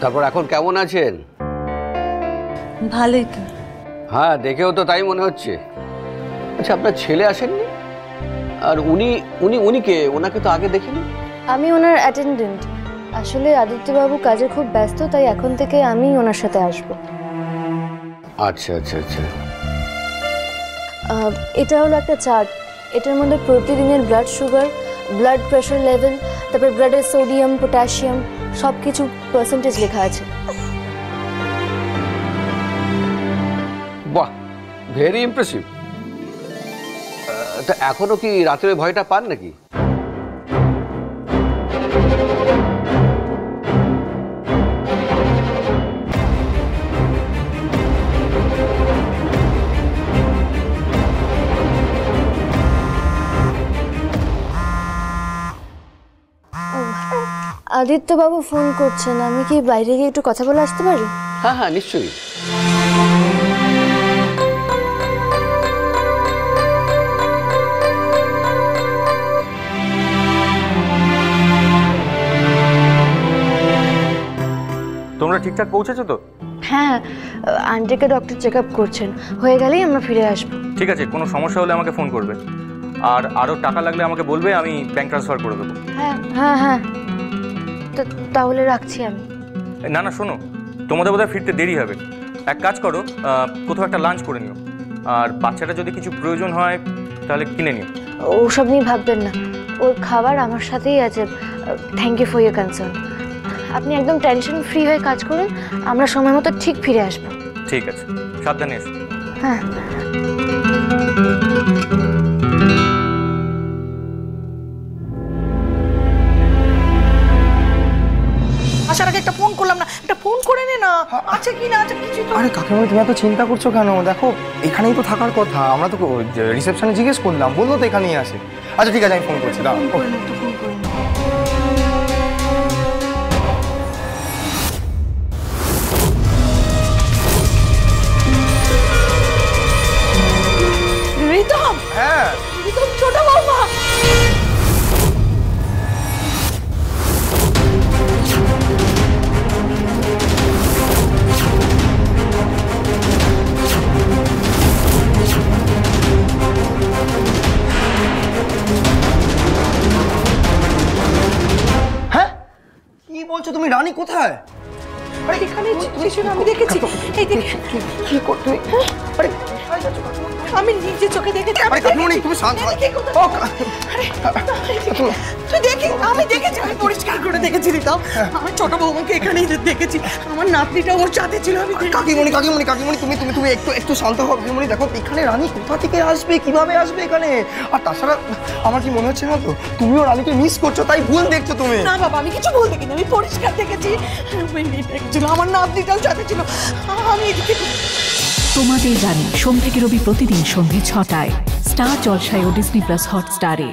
তারপর এখন কেমন আছেন? ভালোই তো। হ্যাঁ, দেখেও তো তাই মনে হচ্ছে। আচ্ছা, আপনার ছেলে আসেননি? আর উনি উনি উনি কে? ওনাকে তো আগে দেখিনি। আমি ওনার অ্যাটেন্ডেন্ট। আসলে আদিত্যবাবু কাজে খুব ব্যস্ত, তাই এখন থেকে আমি ওনার সাথে আসব। আচ্ছা আচ্ছা আচ্ছা। এটা হলো একটা চার্ট। এটার মধ্যে প্রতিদিনের blood sugar, blood pressure level, তারপর ব্লাডের সোডিয়াম, পটাশিয়াম সব কিছু পার্সেন্টেজ লেখা আছে। বাহ, ভেরি ইমপ্রেসিভ। তা এখনো কি রাতের ভয়টা পান নাকি? আদিত্যবাবু ফোন করছেন, আমি কি বাইরে গিয়ে একটু কথা বলে আসতে পারি? হ্যাঁ হ্যাঁ, নিশ্চয়ই। তোমরা ঠিকঠাক পৌঁছেছো তো? হ্যাঁ, আন্টিকে ডক্টর চেক আপ করছেন, হয়ে গেলেই আমরা ফিরে আসবো। ঠিক আছে, কোনো সমস্যা হলে আমাকে ফোন করবে। আর আরও টাকা লাগলে আমাকে বলবে, আমি ব্যাংক ট্রান্সফার করে দেবো। হ্যাঁ হ্যাঁ হ্যাঁ, তাহলে রাখছি আমি। না না, শোনো, তোমাদের বোধহয় ফিরতে দেরি হবে। এক কাজ করো, কোথাও একটা লাঞ্চ করে নিও। আর বাচ্চাটা যদি কিছু প্রয়োজন হয় তাহলে কিনে নিও। ওসব নিয়ে ভাববেন না, ওর খাবার আমার সাথেই আছে। Thank you for your concern. আপনি একদম টেনশন ফ্রি হয়ে কাজ করুন, আমরা সময় মতো ঠিক ফিরে আসবো। ঠিক আছে, সাবধানে এসো। হ্যাঁ। আসার আগে একটা ফোন করলাম না, একটা ফোন করে নে না, আছে কি না আছে কিছু তো। আরে কাকিমা, তুমি এত চিন্তা করছো কেন? দেখো, এখানেই তো থাকার কথা। আমরা তো রিসেপশনে জিজ্ঞেস করলাম, বললো তো এখানেই আছে। আচ্ছা ঠিক আছে, আমি ফোন করছি, দাঁড়াও। রিতম, হ্যাঁ রিতম ছোট বৌমা। হ্যাঁ, কি বলছো তুমি? রানী কোথায়? আরে এখানে কিছু না, আমি দেখেছি। এই দেখ কি করতে? আরে আমি নিজে চোখে দেখেছি। আরে কাকিমণি, তুমি শান্ত হও। ও তুই দেখি, আমি দেখেছি, আমি পরিষ্কার করে দেখেছি রিতম। আমার ছোট বৌমাকে এখানেই দেখেছি, আমার নাতনিটা ওর সাথে ছিল। আমি কাকিমণি কাকিমণি কাকিমণি, তুমি তুমি তুমি একটু একটু শান্ত হও কাকিমণি। দেখো, এখানে রানী কোথা থেকে আসবে, কিভাবে আসবে এখানে? আর তাছাড়া আমার কি মনে হচ্ছে না তো, তুমিও রানীকে মিস করছো, তাই ভুল দেখছো তুমি। না বাবা, আমি কিছু বলতে কিনা, আমি পরিষ্কার দেখেছি। আমার নাতনিটাও সাথে ছিল। আমি এদিকে তোমাদের রানী সোম থেকে রবি প্রতিদিন সন্ধ্যে ৬টায় স্টার জলসায় ও ডিজনি প্লাস হটস্টারে।